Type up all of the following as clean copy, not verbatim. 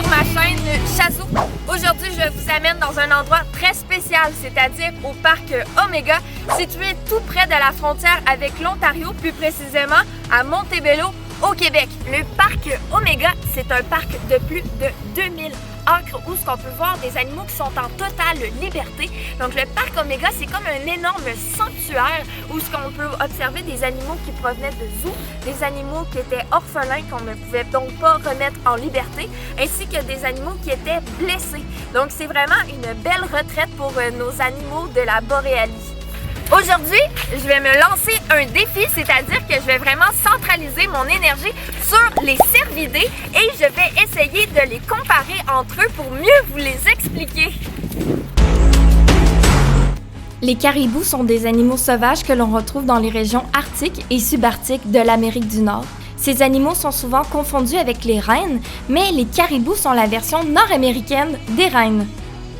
sur ma chaîne Chazou. Aujourd'hui, je vous amène dans un endroit très spécial, c'est-à-dire au parc Omega, situé tout près de la frontière avec l'Ontario, plus précisément à Montebello, au Québec. Le parc Omega, c'est un parc de plus de 2000 acres où on peut voir des animaux qui sont en totale liberté. Donc le parc Omega, c'est comme un énorme sanctuaire où on peut observer des animaux qui provenaient de zoos, des animaux qui étaient orphelins qu'on ne pouvait donc pas remettre en liberté, ainsi que des animaux qui étaient blessés. Donc c'est vraiment une belle retraite pour nos animaux de la Boréalie. Aujourd'hui, je vais me lancer un défi, c'est-à-dire que je vais vraiment centraliser mon énergie sur les cervidés et je vais essayer de les comparer entre eux pour mieux vous les expliquer. Les caribous sont des animaux sauvages que l'on retrouve dans les régions arctiques et subarctiques de l'Amérique du Nord. Ces animaux sont souvent confondus avec les rennes, mais les caribous sont la version nord-américaine des rennes.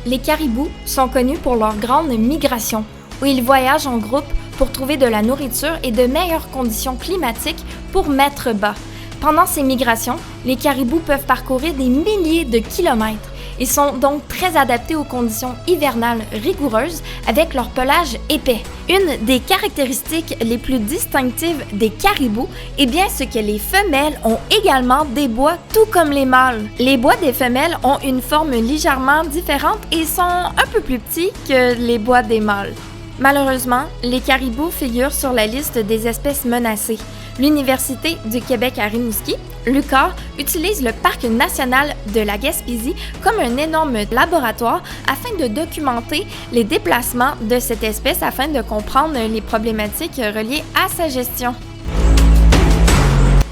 Les caribous sont connus pour leur grande migration, où ils voyagent en groupe pour trouver de la nourriture et de meilleures conditions climatiques pour mettre bas. Pendant ces migrations, les caribous peuvent parcourir des milliers de kilomètres. Ils sont donc très adaptés aux conditions hivernales rigoureuses avec leur pelage épais. Une des caractéristiques les plus distinctives des caribous est bien ce que les femelles ont également des bois tout comme les mâles. Les bois des femelles ont une forme légèrement différente et sont un peu plus petits que les bois des mâles. Malheureusement, les caribous figurent sur la liste des espèces menacées. L'Université du Québec à Rimouski, l'UQAR, utilise le Parc national de la Gaspésie comme un énorme laboratoire afin de documenter les déplacements de cette espèce afin de comprendre les problématiques reliées à sa gestion.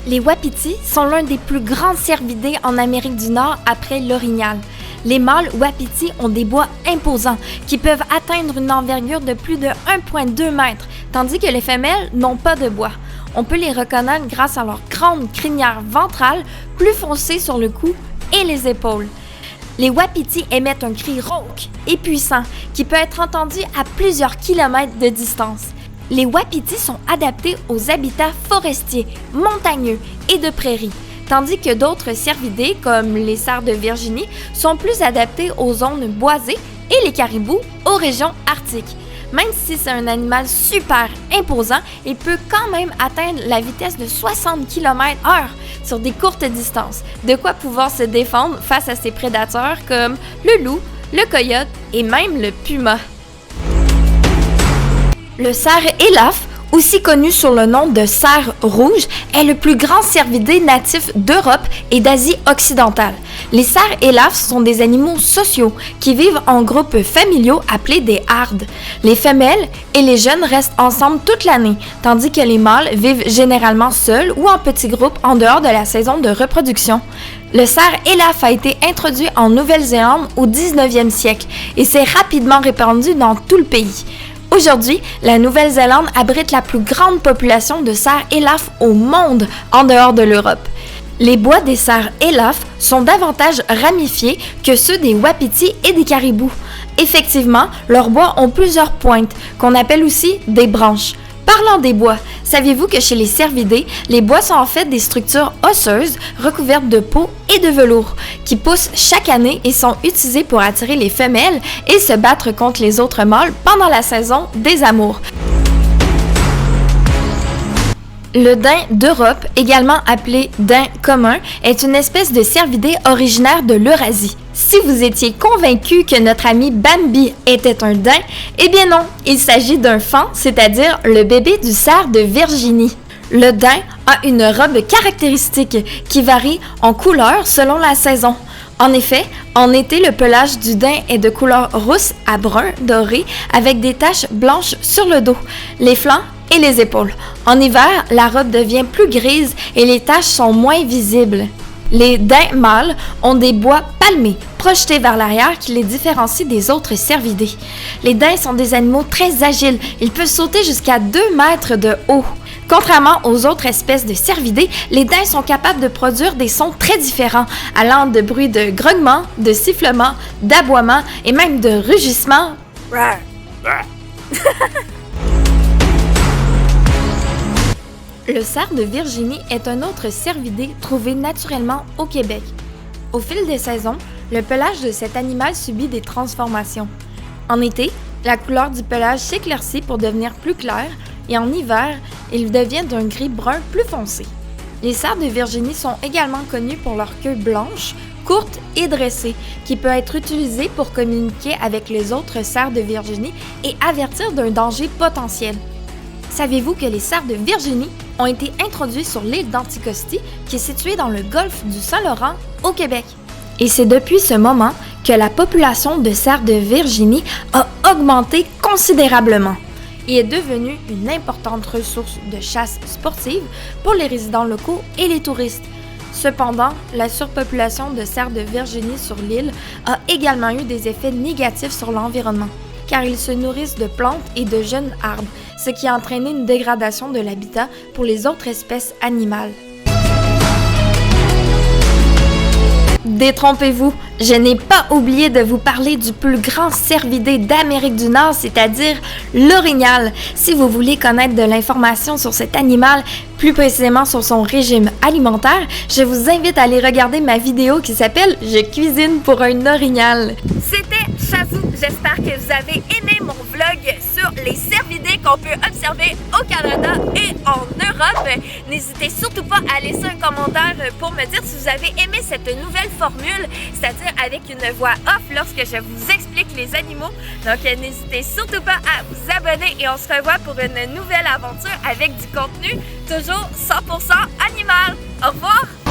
Les wapitis sont l'un des plus grands cervidés en Amérique du Nord après l'orignal. Les mâles wapitis ont des bois imposants qui peuvent atteindre une envergure de plus de 1,2 m, tandis que les femelles n'ont pas de bois. On peut les reconnaître grâce à leur grande crinière ventrale plus foncée sur le cou et les épaules. Les wapitis émettent un cri rauque et puissant qui peut être entendu à plusieurs kilomètres de distance. Les wapitis sont adaptés aux habitats forestiers, montagneux et de prairies, tandis que d'autres cervidés, comme les cerfs de Virginie, sont plus adaptés aux zones boisées et les caribous aux régions arctiques. Même si c'est un animal super imposant, il peut quand même atteindre la vitesse de 60 km/h sur des courtes distances, de quoi pouvoir se défendre face à ses prédateurs comme le loup, le coyote et même le puma. Le cerf élaphe, aussi connu sous le nom de cerf rouge, est le plus grand cervidé natif d'Europe et d'Asie occidentale. Les cerfs élaphes sont des animaux sociaux qui vivent en groupes familiaux appelés des hardes. Les femelles et les jeunes restent ensemble toute l'année, tandis que les mâles vivent généralement seuls ou en petits groupes en dehors de la saison de reproduction. Le cerf élaphe a été introduit en Nouvelle-Zélande au 19e siècle et s'est rapidement répandu dans tout le pays. Aujourd'hui, la Nouvelle-Zélande abrite la plus grande population de cerfs élaphes au monde en dehors de l'Europe. Les bois des cerfs élaphes sont davantage ramifiés que ceux des wapitis et des caribous. Effectivement, leurs bois ont plusieurs pointes, qu'on appelle aussi des branches. Parlant des bois, saviez-vous que chez les cervidés, les bois sont en fait des structures osseuses recouvertes de peau et de velours, qui poussent chaque année et sont utilisées pour attirer les femelles et se battre contre les autres mâles pendant la saison des amours. Le daim d'Europe, également appelé daim commun, est une espèce de cervidé originaire de l'Eurasie. Si vous étiez convaincu que notre ami Bambi était un daim, eh bien non, il s'agit d'un faon, c'est-à-dire le bébé du cerf de Virginie. Le daim a une robe caractéristique qui varie en couleur selon la saison. En effet, en été, le pelage du daim est de couleur rousse à brun doré avec des taches blanches sur le dos, les flancs et les épaules. En hiver, la robe devient plus grise et les taches sont moins visibles. Les daims mâles ont des bois palmés, projetés vers l'arrière qui les différencient des autres cervidés. Les daims sont des animaux très agiles, ils peuvent sauter jusqu'à 2 mètres de haut. Contrairement aux autres espèces de cervidés, les daims sont capables de produire des sons très différents, allant de bruits de grognement, de sifflement, d'aboiement et même de rugissement. Le cerf de Virginie est un autre cervidé trouvé naturellement au Québec. Au fil des saisons, le pelage de cet animal subit des transformations. En été, la couleur du pelage s'éclaircit pour devenir plus claire et en hiver, il devient d'un gris brun plus foncé. Les cerfs de Virginie sont également connus pour leur queue blanche, courte et dressée, qui peut être utilisée pour communiquer avec les autres cerfs de Virginie et avertir d'un danger potentiel. Savez-vous que les cerfs de Virginie ont été introduits sur l'île d'Anticosti, qui est située dans le golfe du Saint-Laurent, au Québec? Et c'est depuis ce moment que la population de cerfs de Virginie a augmenté considérablement et est devenue une importante ressource de chasse sportive pour les résidents locaux et les touristes. Cependant, la surpopulation de cerfs de Virginie sur l'île a également eu des effets négatifs sur l'environnement, car ils se nourrissent de plantes et de jeunes arbres, ce qui a entraîné une dégradation de l'habitat pour les autres espèces animales. Détrompez-vous, je n'ai pas oublié de vous parler du plus grand cervidé d'Amérique du Nord, c'est-à-dire l'orignal. Si vous voulez connaître de l'information sur cet animal, plus précisément sur son régime alimentaire, je vous invite à aller regarder ma vidéo qui s'appelle « Je cuisine pour un orignal ». C'était Chazou. J'espère que vous avez aimé mon vlog sur les cervidés qu'on peut observer au Canada et en Europe. N'hésitez surtout pas à laisser un commentaire pour me dire si vous avez aimé cette nouvelle formule, c'est-à-dire avec une voix off lorsque je vous explique les animaux. Donc n'hésitez surtout pas à vous abonner et on se revoit pour une nouvelle aventure avec du contenu toujours 100% animal. Au revoir!